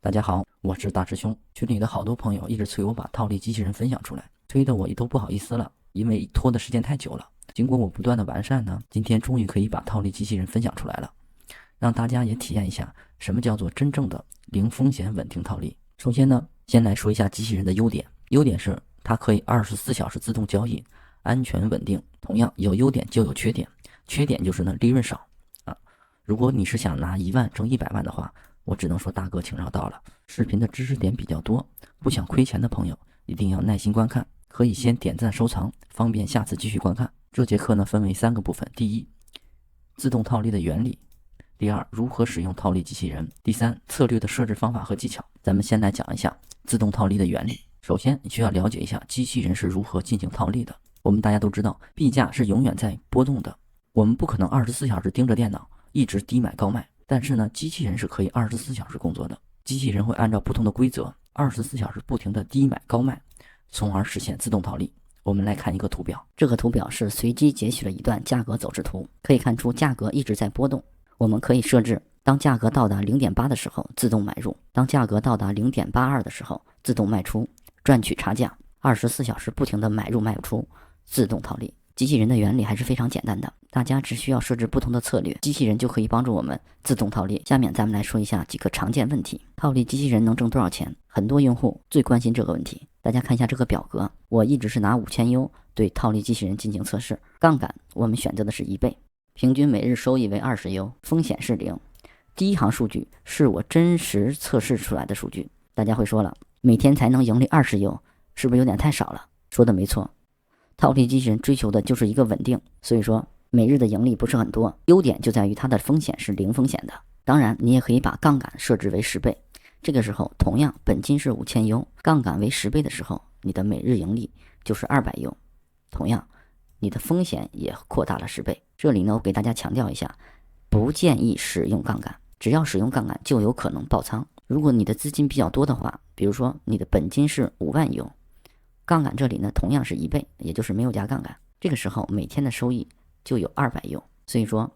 大家好，我是大师兄。群里的好多朋友一直催我把套利机器人分享出来，催得我都不好意思了，因为拖的时间太久了。经过我不断的完善呢，今天终于可以把套利机器人分享出来了，让大家也体验一下什么叫做真正的零风险稳定套利。首先呢，先来说一下机器人的优点。优点是它可以24小时自动交易，安全稳定。同样有优点就有缺点，缺点就是呢利润少啊。如果你是想拿1万挣100万的话，我只能说大哥请绕道了。视频的知识点比较多，不想亏钱的朋友一定要耐心观看，可以先点赞收藏，方便下次继续观看。这节课呢分为3个部分：第一，自动套利的原理；第二，如何使用套利机器人；第三，策略的设置方法和技巧。咱们先来讲一下自动套利的原理。首先，你需要了解一下机器人是如何进行套利的。我们大家都知道，币价是永远在波动的，我们不可能24小时盯着电脑一直低买高卖。但是呢，机器人是可以24小时工作的。机器人会按照不同的规则，24小时不停的低买高卖，从而实现自动套利。我们来看一个图表，这个图表是随机截取了一段价格走势图，可以看出价格一直在波动。我们可以设置，当价格到达 0.8 的时候自动买入，当价格到达 0.82 的时候自动卖出，赚取差价。24小时不停的买入卖出，自动套利。机器人的原理还是非常简单的，大家只需要设置不同的策略，机器人就可以帮助我们自动套利。下面咱们来说一下几个常见问题。套利机器人能挣多少钱？很多用户最关心这个问题。大家看一下这个表格，我一直是拿5000U 对套利机器人进行测试。杠杆我们选择的是1倍，平均每日收益为20U， 风险是0。第一行数据是我真实测试出来的数据。大家会说了，每天才能盈利20U， 是不是有点太少了？说的没错，套利机器人追求的就是一个稳定，所以说每日的盈利不是很多。优点就在于它的风险是0风险的。当然你也可以把杠杆设置为10倍，这个时候同样本金是5000U， 杠杆为10倍的时候，你的每日盈利就是200U， 同样你的风险也扩大了10倍。这里呢，我给大家强调一下，不建议使用杠杆，只要使用杠杆就有可能爆仓。如果你的资金比较多的话，比如说你的本金是5万U，杠杆这里呢同样是1倍，也就是没有加杠杆，这个时候每天的收益就有200U。所以说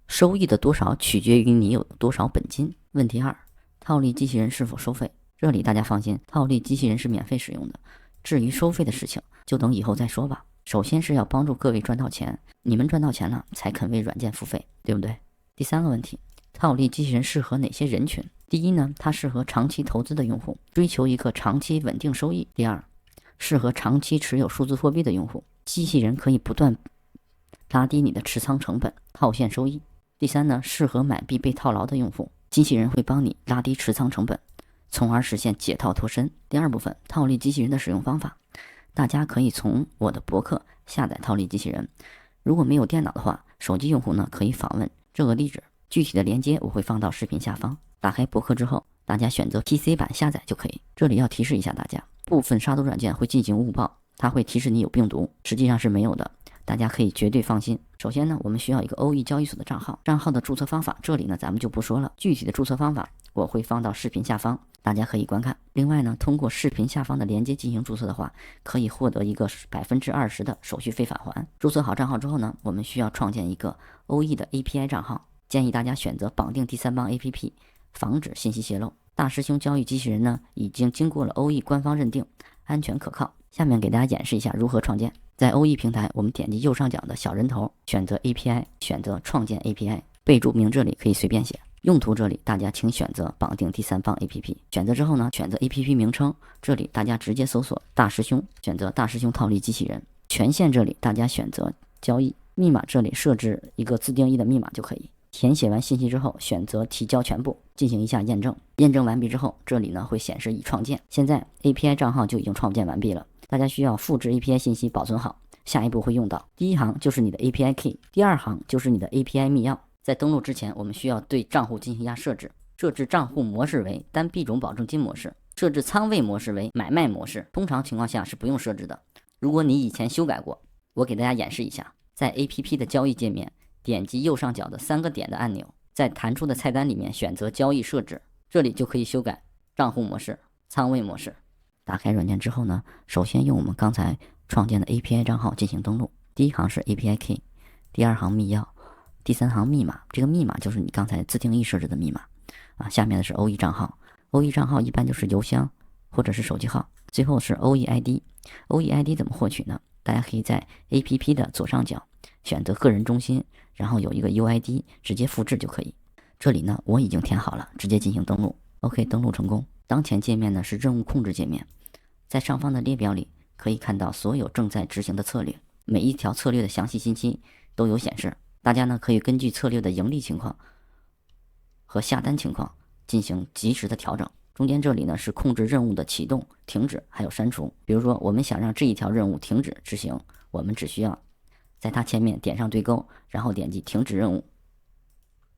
收益的多少取决于你有多少本金。问题2，套利机器人是否收费？这里大家放心，套利机器人是免费使用的，至于收费的事情就等以后再说吧。首先是要帮助各位赚到钱，你们赚到钱了才肯为软件付费，对不对？第3个问题，套利机器人适合哪些人群？第一呢，它适合长期投资的用户，追求一个长期稳定收益。第二，适合长期持有数字货币的用户，机器人可以不断拉低你的持仓成本，套现收益。第三呢，适合买币被套牢的用户，机器人会帮你拉低持仓成本，从而实现解套脱身。第二部分，套利机器人的使用方法，大家可以从我的博客下载套利机器人。如果没有电脑的话，手机用户呢可以访问这个地址，具体的链接我会放到视频下方。打开博客之后，大家选择 PC 版下载就可以。这里要提示一下大家，部分杀毒软件会进行误报，它会提示你有病毒，实际上是没有的，大家可以绝对放心。首先呢，我们需要一个 OE 交易所的账号，账号的注册方法这里呢咱们就不说了，具体的注册方法我会放到视频下方，大家可以观看。另外呢，通过视频下方的链接进行注册的话，可以获得一个20%的手续费返还。注册好账号之后呢，我们需要创建一个 OE 的 API 账号，建议大家选择绑定第三方 APP， 防止信息泄露。大师兄交易机器人呢已经经过了 OE 官方认定，安全可靠。下面给大家演示一下如何创建。在 OE 平台，我们点击右上角的小人头，选择 API， 选择创建 API， 备注名这里可以随便写，用途这里大家请选择绑定第三方 APP。 选择之后呢，选择 APP 名称，这里大家直接搜索大师兄，选择大师兄套利机器人。权限这里大家选择交易，密码这里设置一个自定义的密码就可以。填写完信息之后，选择提交全部，进行一下验证。验证完毕之后，这里呢会显示已创建。现在 API 账号就已经创建完毕了，大家需要复制 API 信息保存好，下一步会用到。第一行就是你的 API key， 第二行就是你的 API 密钥。在登录之前，我们需要对账户进行一下设置，设置账户模式为单币种保证金模式，设置仓位模式为买卖模式。通常情况下是不用设置的，如果你以前修改过，我给大家演示一下。在 APP 的交易界面，点击右上角的3个点的按钮，在弹出的菜单里面选择交易设置，这里就可以修改账户模式、仓位模式。打开软件之后呢，首先用我们刚才创建的 API 账号进行登录。第一行是 API key， 第二行密钥，第三行密码，这个密码就是你刚才自定义设置的密码啊。下面的是 OE 账号， OE 账号一般就是邮箱或者是手机号，最后是 OEID。OEID 怎么获取呢？大家可以在 APP 的左上角选择个人中心，然后有一个 UID， 直接复制就可以。这里呢我已经填好了，直接进行登录。OK， 登录成功。当前界面呢是任务控制界面，在上方的列表里可以看到所有正在执行的策略，每一条策略的详细信息都有显示。大家呢可以根据策略的盈利情况和下单情况进行及时的调整。中间这里呢是控制任务的启动、停止还有删除。比如说我们想让这一条任务停止执行，我们只需要在它前面点上对勾，然后点击停止任务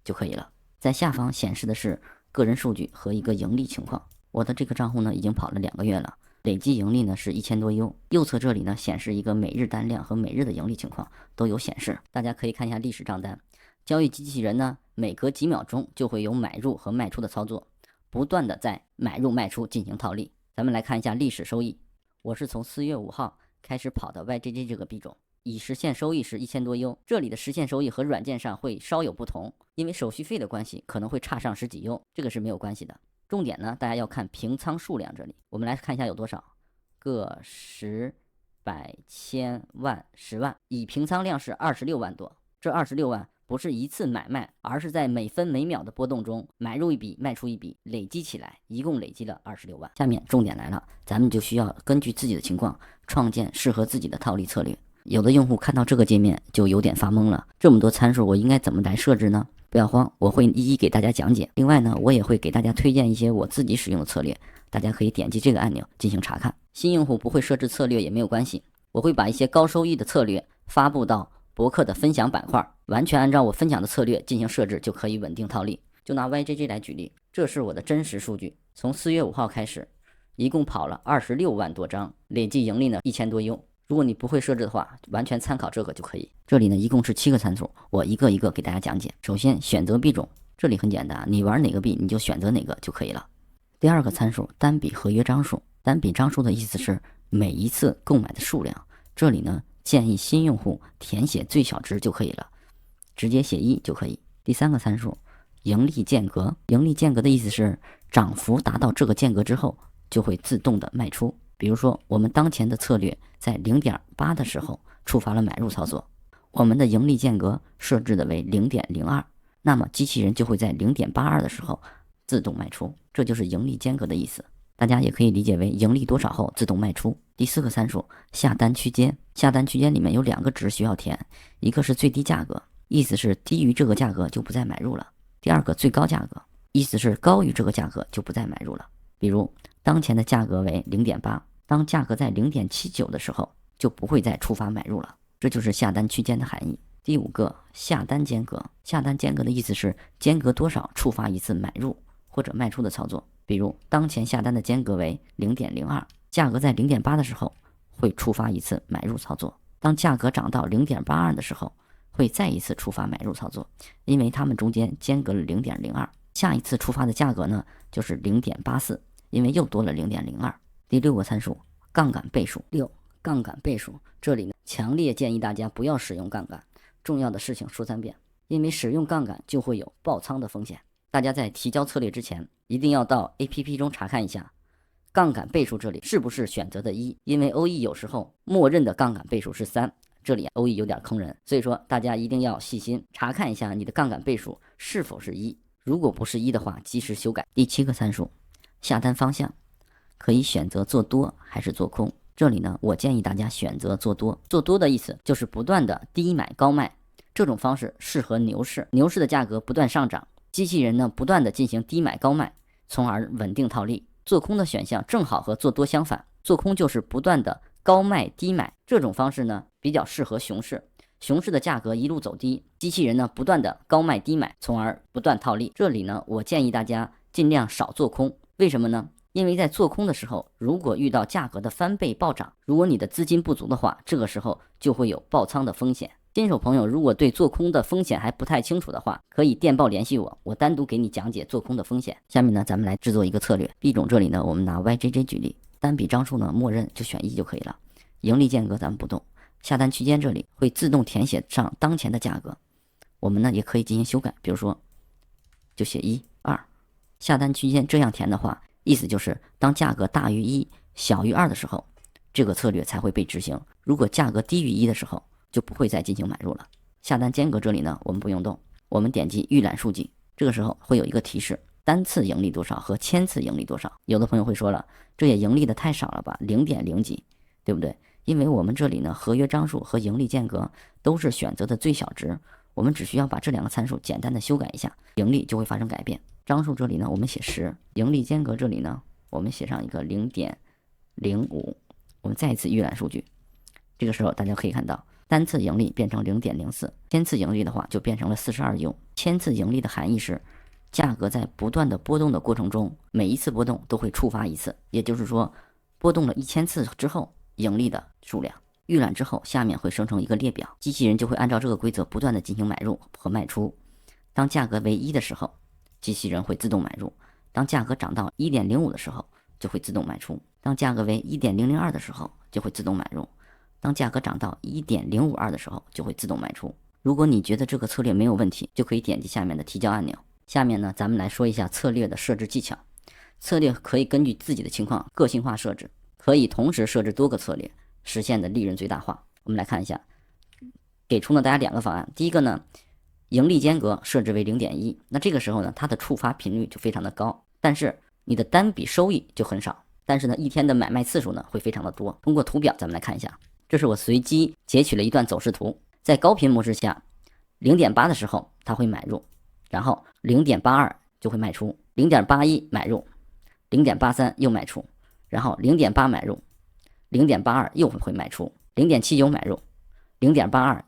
就可以了。在下方显示的是个人数据和一个盈利情况。我的这个账户呢已经跑了2个月了，累计盈利呢是1000多 U。右侧这里呢显示一个每日单量和每日的盈利情况都有显示，大家可以看一下历史账单。交易机器人呢每隔几秒钟就会有买入和卖出的操作，不断的在买入卖出进行套利。咱们来看一下历史收益，我是从4月5号开始跑的 YJJ 这个币种，已实现收益是1000多 U。这里的实现收益和软件上会稍有不同，因为手续费的关系可能会差上10几 U， 这个是没有关系的。重点呢大家要看平仓数量，这里我们来看一下有多少，个10、100、1000、万、10万，已平仓量是26万多。这26万不是一次买卖，而是在每分每秒的波动中买入一笔卖出一笔，累积起来一共累积了26万。下面重点来了，咱们就需要根据自己的情况创建适合自己的套利策略。有的用户看到这个界面就有点发懵了，这么多参数我应该怎么来设置呢？不要慌，我会一一给大家讲解。另外呢，我也会给大家推荐一些我自己使用的策略，大家可以点击这个按钮进行查看。新用户不会设置策略也没有关系，我会把一些高收益的策略发布到博客的分享板块，完全按照我分享的策略进行设置，就可以稳定套利。就拿 YJJ 来举例，这是我的真实数据，从4月5号开始，一共跑了26万多张，累计盈利呢1000多 U。如果你不会设置的话，完全参考这个就可以。这里呢一共是7个参数，我一个一个给大家讲解。首先选择币种，这里很简单，你玩哪个币你就选择哪个就可以了。第二个参数，单笔合约张数。单笔张数的意思是每一次购买的数量，这里呢建议新用户填写最小值就可以了，直接写1就可以。第三个参数，盈利间隔。盈利间隔的意思是涨幅达到这个间隔之后就会自动的卖出。比如说我们当前的策略在 0.8 的时候触发了买入操作，我们的盈利间隔设置的为 0.02， 那么机器人就会在 0.82 的时候自动卖出，这就是盈利间隔的意思。大家也可以理解为盈利多少后自动卖出。第4个参数，下单区间。下单区间里面有2个值需要填，一个是最低价格，意思是低于这个价格就不再买入了。第二个最高价格，意思是高于这个价格就不再买入了。比如当前的价格为 0.8， 当价格在 0.79 的时候就不会再触发买入了，这就是下单区间的含义。第5个，下单间隔。下单间隔的意思是间隔多少触发一次买入或者卖出的操作。比如当前下单的间隔为 0.02， 价格在 0.8 的时候会触发一次买入操作，当价格涨到 0.82 的时候会再一次触发买入操作，因为它们中间间隔了 0.02， 下一次触发的价格呢就是 0.84， 因为又多了 0.02。 第6个参数，杠杆倍数。6，杠杆倍数。这里呢强烈建议大家不要使用杠杆，重要的事情说3遍，因为使用杠杆就会有爆仓的风险。大家在提交策略之前一定要到 APP 中查看一下杠杆倍数这里是不是选择的1，因为 OE 有时候默认的杠杆倍数是3，这里 OE 有点坑人，所以说大家一定要细心查看一下你的杠杆倍数是否是1，如果不是1的话及时修改。第7个参数，下单方向。可以选择做多还是做空，这里呢我建议大家选择做多。做多的意思就是不断的低买高卖，这种方式适合牛市，牛市的价格不断上涨，机器人呢不断的进行低买高卖，从而稳定套利。做空的选项正好和做多相反，做空就是不断的高卖低买，这种方式呢比较适合熊市，熊市的价格一路走低，机器人呢不断的高卖低买，从而不断套利。这里呢我建议大家尽量少做空，为什么呢？因为在做空的时候，如果遇到价格的翻倍暴涨，如果你的资金不足的话，这个时候就会有爆仓的风险。新手朋友如果对做空的风险还不太清楚的话，可以电报联系我，我单独给你讲解做空的风险。下面呢咱们来制作一个策略。币种这里呢我们拿 YJJ 举例，单笔张数呢默认就选1就可以了，盈利间隔咱们不动，下单区间这里会自动填写上当前的价格，我们呢也可以进行修改，比如说就写1、2、下单区间这样填的话，意思就是当价格大于1小于2的时候，这个策略才会被执行。如果价格低于1的时候，就不会再进行买入了。下单间隔这里呢，我们不用动，我们点击预览数据，这个时候会有一个提示，单次盈利多少和千次盈利多少。有的朋友会说了，这也盈利的太少了吧，0.0几，对不对？因为我们这里呢，合约张数和盈利间隔都是选择的最小值，我们只需要把这两个参数简单的修改一下，盈利就会发生改变。张数这里呢，我们写10，盈利间隔这里呢，我们写上一个0.05。我们再一次预览数据，这个时候大家可以看到，单次盈利变成0.04，千次盈利的话就变成了42U。千次盈利的含义是，价格在不断的波动的过程中，每一次波动都会触发一次，也就是说，波动了1000次之后，盈利的数量。预览之后，下面会生成一个列表，机器人就会按照这个规则不断的进行买入和卖出。当价格为1的时候，机器人会自动买入；当价格涨到1.05的时候，就会自动卖出；当价格为1.002的时候，就会自动买入；当价格涨到1.052的时候，就会自动卖出。如果你觉得这个策略没有问题，就可以点击下面的提交按钮。下面呢，咱们来说一下策略的设置技巧。策略可以根据自己的情况个性化设置，可以同时设置多个策略，实现的利润最大化。我们来看一下，给出了大家2个方案。第一个呢，盈利间隔设置为0.1，那这个时候呢，它的触发频率就非常的高，但是你的单笔收益就很少，但是呢，一天的买卖次数呢会非常的多。通过图表咱们来看一下，这是我随机截取了一段走势图，在高频模式下，0.8的时候它会买入，然后0.82就会卖出，0.81买入，0.83又卖出，然后0.8买入，0.82又会卖出，0.79买入，0.82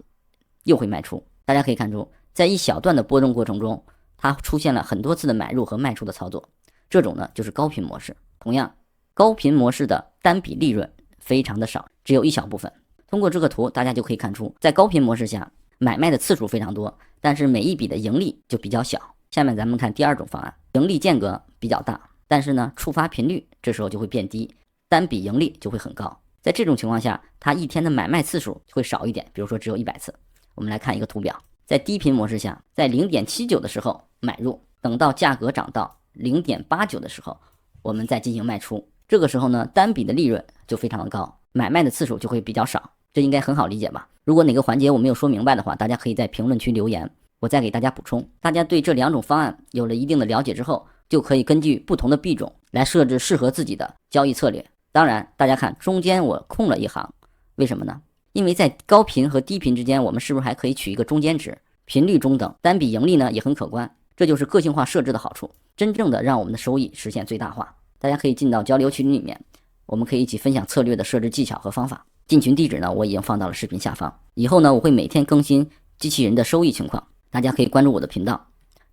又会卖出。大家可以看出，在一小段的波动过程中，它出现了很多次的买入和卖出的操作，这种呢就是高频模式。同样，高频模式的单笔利润非常的少，只有一小部分。通过这个图，大家就可以看出，在高频模式下，买卖的次数非常多，但是每一笔的盈利就比较小。下面咱们看第2种方案，盈利间隔比较大，但是呢，触发频率这时候就会变低，单笔盈利就会很高。在这种情况下，它一天的买卖次数会少一点，比如说只有100次。我们来看一个图表，在低频模式下，在0.79的时候买入，等到价格涨到0.89的时候，我们再进行卖出。这个时候呢，单笔的利润就非常的高，买卖的次数就会比较少。这应该很好理解吧？如果哪个环节我没有说明白的话，大家可以在评论区留言，我再给大家补充。大家对这2种方案有了一定的了解之后，就可以根据不同的币种来设置适合自己的交易策略。当然，大家看中间我空了一行，为什么呢？因为在高频和低频之间，我们是不是还可以取一个中间值，频率中等，单笔盈利呢也很可观。这就是个性化设置的好处，真正的让我们的收益实现最大化。大家可以进到交流群里面，我们可以一起分享策略的设置技巧和方法。进群地址呢，我已经放到了视频下方。以后呢，我会每天更新机器人的收益情况，大家可以关注我的频道，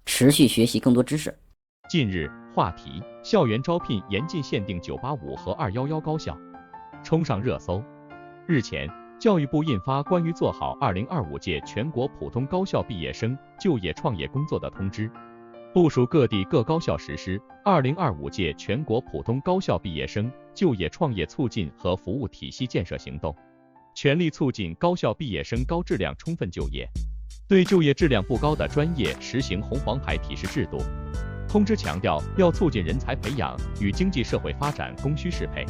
持续学习更多知识。近日话题：校园招聘严禁限定985和211高校，冲上热搜。日前，教育部印发关于做好2025届全国普通高校毕业生就业创业工作的通知，部署各地各高校实施2025届全国普通高校毕业生就业创业促进和服务体系建设行动，全力促进高校毕业生高质量充分就业，对就业质量不高的专业实行红黄牌提示制度。通知强调，要促进人才培养与经济社会发展供需适配，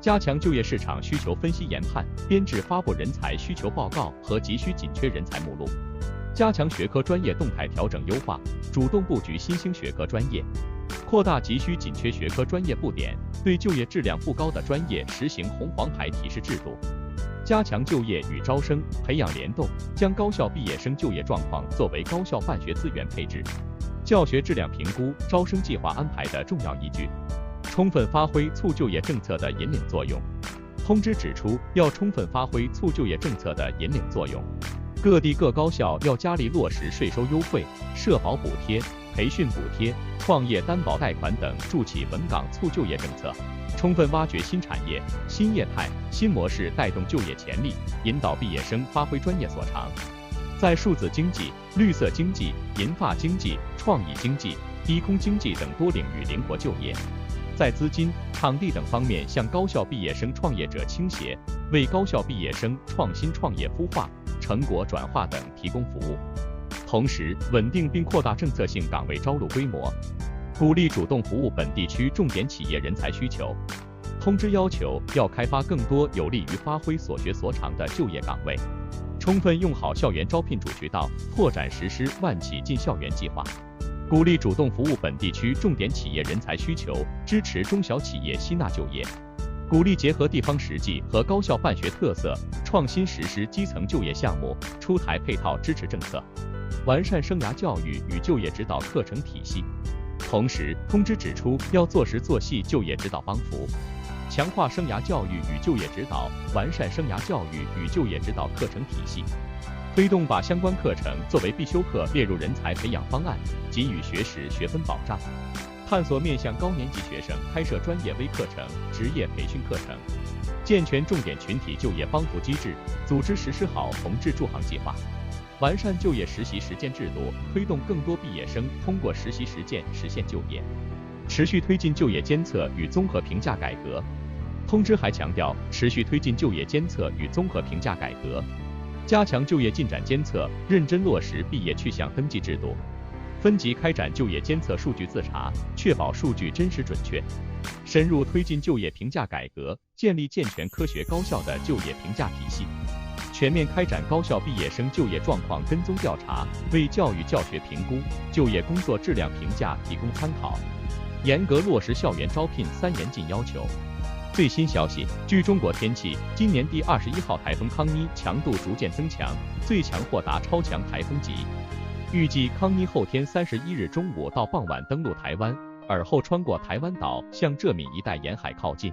加强就业市场需求分析研判，编制发布人才需求报告和急需紧缺人才目录，加强学科专业动态调整优化，主动布局新兴学科专业，扩大急需紧缺学科专业布点，对就业质量不高的专业实行红黄牌提示制度，加强就业与招生培养联动，将高校毕业生就业状况作为高校办学资源配置、教学质量评估、招生计划安排的重要依据，充分发挥促就业政策的引领作用。通知指出，要充分发挥促就业政策的引领作用，各地各高校要加力落实税收优惠、社保补贴、培训补贴、创业担保贷款等助企稳岗促就业政策，充分挖掘新产业、新业态、新模式，带动就业潜力，引导毕业生发挥专业所长，在数字经济、绿色经济、银发经济、创意经济、低空经济等多领域灵活就业，在资金、场地等方面向高校毕业生创业者倾斜，为高校毕业生创新创业孵化、成果转化等提供服务。同时，稳定并扩大政策性岗位招录规模，鼓励主动服务本地区重点企业人才需求。通知要求要开发更多有利于发挥所学所长的就业岗位，充分用好校园招聘主渠道，拓展实施万企进校园计划，鼓励主动服务本地区重点企业人才需求，支持中小企业吸纳就业，鼓励结合地方实际和高校办学特色，创新实施基层就业项目，出台配套支持政策，完善生涯教育与就业指导课程体系。同时，通知指出要做实做细就业指导帮扶，强化生涯教育与就业指导，完善生涯教育与就业指导课程体系，推动把相关课程作为必修课列入人才培养方案，给予学时学分保障，探索面向高年级学生开设专业微课程、职业培训课程，健全重点群体就业帮扶机制，组织实施好同志助行计划，完善就业实习实践制度，推动更多毕业生通过实习实践实现就业，持续推进就业监测与综合评价改革。通知还强调，持续推进就业监测与综合评价改革，加强就业进展监测，认真落实毕业去向登记制度，分级开展就业监测数据自查，确保数据真实准确，深入推进就业评价改革，建立健全科学高效的就业评价体系，全面开展高校毕业生就业状况跟踪调查，为教育教学评估、就业工作质量评价提供参考，严格落实校园招聘3严禁要求。最新消息，据中国天气，今年第21号台风康妮强度逐渐增强，最强或达超强台风级。预计康妮后天31日中午到傍晚登陆台湾，而后穿过台湾岛向浙闽一带沿海靠近。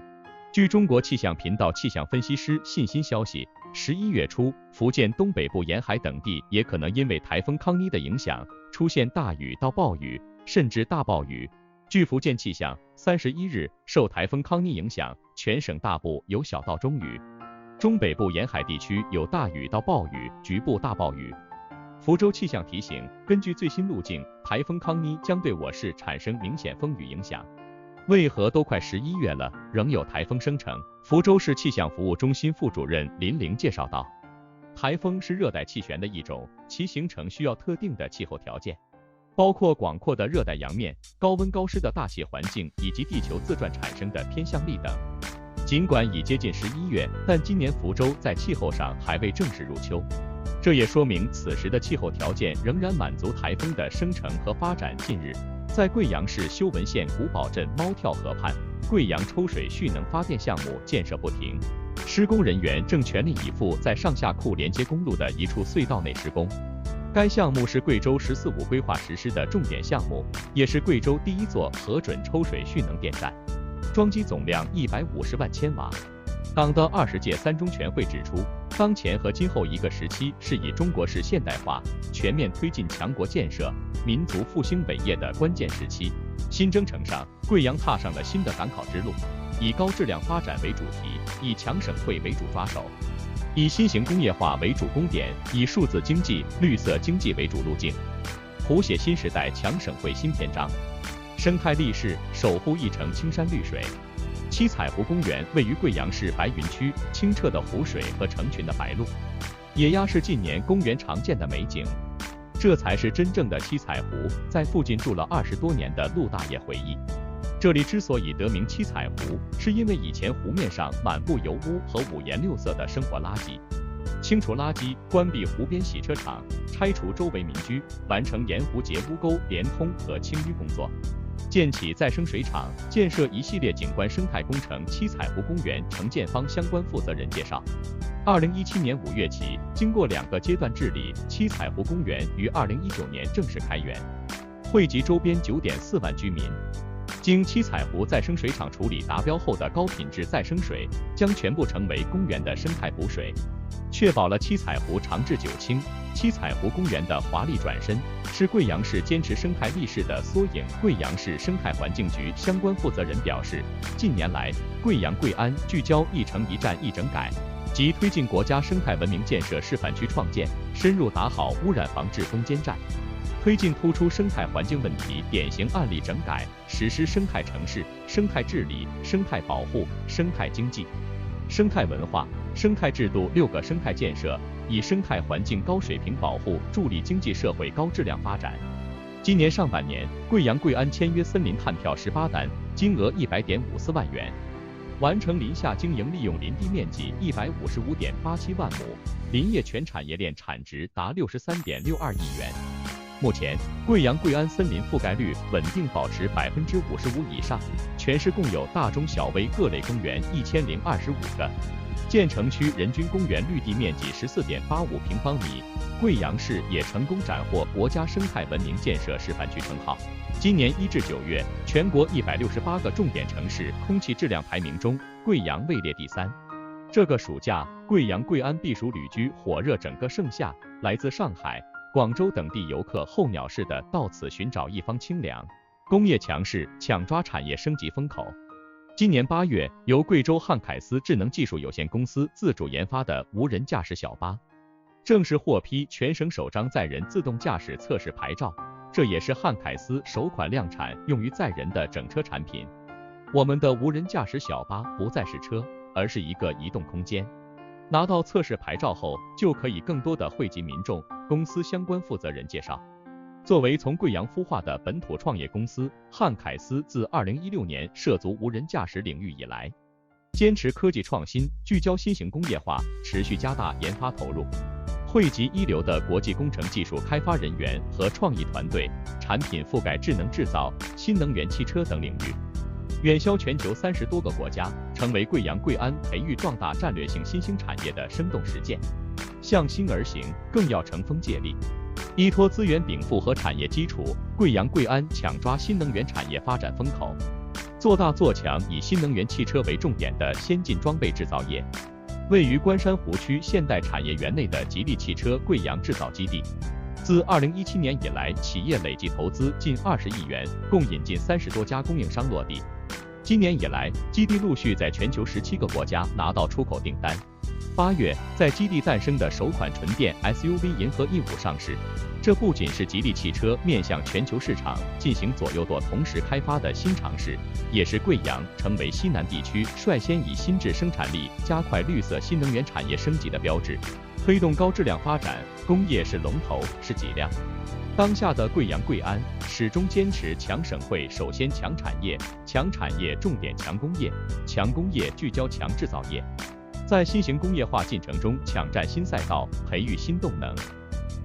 据中国气象频道气象分析师信息消息，11月初，福建东北部沿海等地也可能因为台风康妮的影响，出现大雨到暴雨，甚至大暴雨。据福建气象，31日受台风康妮影响，全省大部有小到中雨，中北部沿海地区有大雨到暴雨，局部大暴雨。福州气象提醒，根据最新路径，台风康妮将对我市产生明显风雨影响。为何都快11月了，仍有台风生成？福州市气象服务中心副主任林玲介绍道，台风是热带气旋的一种，其形成需要特定的气候条件，包括广阔的热带洋面、高温高湿的大气环境以及地球自转产生的偏向力等。尽管已接近11月，但今年福州在气候上还未正式入秋，这也说明此时的气候条件仍然满足台风的生成和发展。近日，在贵阳市修文县古堡镇猫跳河畔，贵阳抽水蓄能发电项目建设不停，施工人员正全力以赴在上下库连接公路的一处隧道内施工。该项目是贵州“14+5”规划实施的重点项目，也是贵州第一座核准抽水蓄能电站，装机总量150万千瓦。党的20届3中全会指出，当前和今后一个时期是以中国式现代化、全面推进强国建设、民族复兴伟业的关键时期。新征程上，贵阳踏上了新的赶考之路，以高质量发展为主题，以强省会为主抓手，以新型工业化为主攻点，以数字经济、绿色经济为主路径，谱写新时代强省会新篇章。生态立市，守护一城青山绿水。七彩湖公园位于贵阳市白云区，清澈的湖水和成群的白鹭，野鸭是近年公园常见的美景。这才是真正的七彩湖，在附近住了20多年的陆大爷回忆，这里之所以得名七彩湖，是因为以前湖面上满布油污和五颜六色的生活垃圾。清除垃圾，关闭湖边洗车场，拆除周围民居，完成沿湖截污沟连通和清淤工作，建起再生水厂，建设一系列景观生态工程。七彩湖公园承建方相关负责人介绍，2017年5月起，经过2个阶段治理，七彩湖公园于2019年正式开园，惠及周边9.4万居民。经七彩湖再生水厂处理达标后的高品质再生水，将全部成为公园的生态补水，确保了七彩湖长治久清。七彩湖公园的华丽转身，是贵阳市坚持生态立市的缩影。贵阳市生态环境局相关负责人表示，近年来，贵阳贵安聚焦一城一站一整改，即推进国家生态文明建设示范区创建，深入打好污染防治攻坚战，推进突出生态环境问题典型案例整改，实施生态城市、生态治理、生态保护、生态经济、生态文化、生态制度6个生态建设，以生态环境高水平保护助力经济社会高质量发展。今年上半年，贵阳贵安签约森林碳票18单，金额100.54万元，完成林下经营利用林地面积155.87万亩，林业全产业链产值达63.62亿元。目前，贵阳贵安森林覆盖率稳定保持55%以上，全市共有大中小微各类公园1025个，建成区人均公园绿地面积14.85平方米。贵阳市也成功斩获国家生态文明建设示范区称号。今年1至9月，全国168个重点城市空气质量排名中，贵阳位列第3。这个暑假，贵阳贵安避暑旅居火热整个盛夏，来自上海、广州等地游客候鸟似的到此寻找一方清凉。工业强势，抢抓产业升级风口。今年8月，由贵州汉凯斯智能技术有限公司自主研发的无人驾驶小巴，正式获批全省首张载人自动驾驶测试牌照，这也是汉凯斯首款量产用于载人的整车产品。我们的无人驾驶小巴不再是车，而是一个移动空间。拿到测试牌照后，就可以更多的惠及民众。公司相关负责人介绍，作为从贵阳孵化的本土创业公司，汉凯斯自2016年涉足无人驾驶领域以来，坚持科技创新，聚焦新型工业化，持续加大研发投入，汇集一流的国际工程技术开发人员和创意团队，产品覆盖智能制造、新能源汽车等领域，远销全球30多个国家，成为贵阳贵安培育壮大战略性新兴产业的生动实践。向心而行，更要乘风借力，依托资源禀赋和产业基础，贵阳贵安抢抓新能源产业发展风口，做大做强以新能源汽车为重点的先进装备制造业。位于关山湖区现代产业园内的吉利汽车贵阳制造基地，自2017年以来，企业累计投资近20亿元，共引进30多家供应商落地。今年以来，基地陆续在全球17个国家拿到出口订单。8月，在基地诞生的首款纯电 SUV 银河 E5上市，这不仅是吉利汽车面向全球市场进行左右舵同时开发的新尝试，也是贵阳成为西南地区率先以新质生产力加快绿色新能源产业升级的标志。推动高质量发展，工业是龙头，是脊梁。当下的贵阳贵安始终坚持强省会首先强产业，强产业重点强工业，强工业聚焦强制造业，在新型工业化进程中抢占新赛道，培育新动能。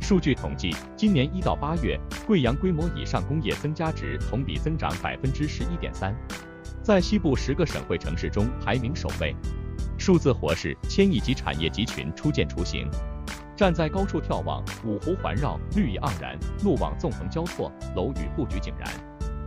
数据统计，今年1到8月，贵阳规模以上工业增加值同比增长11.3%，在西部10个省会城市中排名首位。数字活是1000亿级产业集群初见雏形，站在高处眺望，五湖环绕，绿意盎然，路网纵横交错，楼宇布局井然。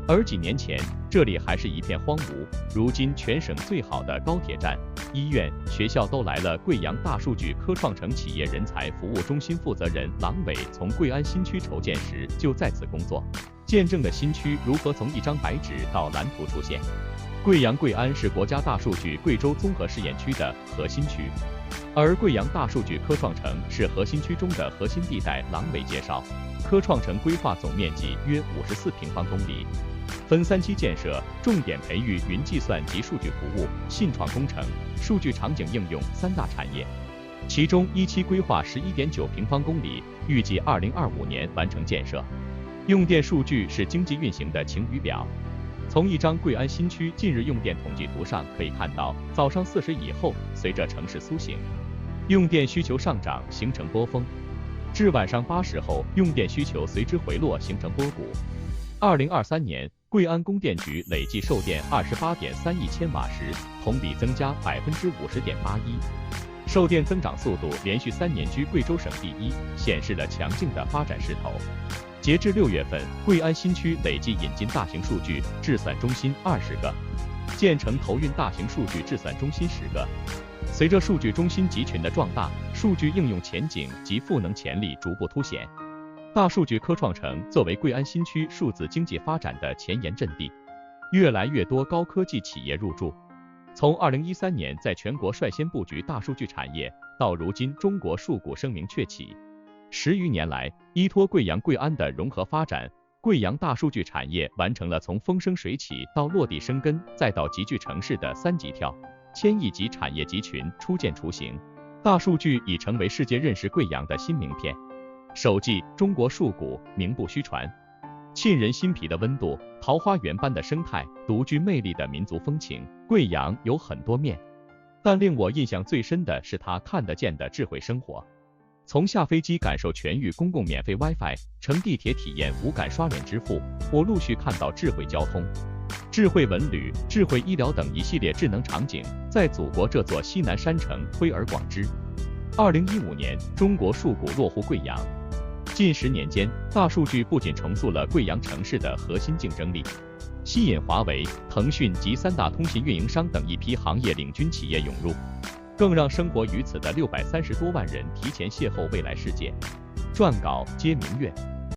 而几年前，这里还是一片荒芜，如今全省最好的高铁站、医院、学校都来了。贵阳大数据科创城企业人才服务中心负责人郎伟从贵安新区筹建时就在此工作，见证了新区如何从一张白纸到蓝图出现。贵阳贵安是国家大数据贵州综合试验区的核心区，而贵阳大数据科创城是核心区中的核心地带。郎伟介绍，科创城规划总面积约54平方公里，分3期建设，重点培育云计算及数据服务、信创工程、数据场景应用3大产业。其中1期规划11.9平方公里，预计2025年完成建设。用电数据是经济运行的晴雨表。从一张贵安新区近日用电统计图上可以看到，早上4时以后，随着城市苏醒，用电需求上涨形成波峰，至晚上8时后，用电需求随之回落形成波谷。2023年，贵安供电局累计售电28.3亿千瓦时，同比增加50.81%，售电增长速度连续3年居贵州省第一，显示了强劲的发展势头。截至6月份，贵安新区累计引进大型数据制算中心20个，建成投运大型数据制算中心10个。随着数据中心集群的壮大，数据应用前景及赋能潜力逐步凸显。大数据科创城作为贵安新区数字经济发展的前沿阵地，越来越多高科技企业入驻。从2013年在全国率先布局大数据产业，到如今中国数股声名鹊起，10余年来，依托贵阳贵安的融合发展，贵阳大数据产业完成了从风生水起到落地生根，再到集聚城市的3级跳，1000亿级产业集群初见雏形。大数据已成为世界认识贵阳的新名片。首季中国数股名不虚传。沁人心脾的温度，桃花源般的生态，独具魅力的民族风情。贵阳有很多面，但令我印象最深的是它看得见的智慧生活。从下飞机感受全域公共免费 WiFi， 乘地铁体验无感刷脸支付，我陆续看到智慧交通、智慧文旅、智慧医疗等一系列智能场景，在祖国这座西南山城推而广之。2015年，中国数股落户贵阳。近10年间，大数据不仅重塑了贵阳城市的核心竞争力，吸引华为、腾讯及3大通信运营商等一批行业领军企业涌入，更让生活于此的630多万人提前邂逅未来世界。撰稿：揭明月。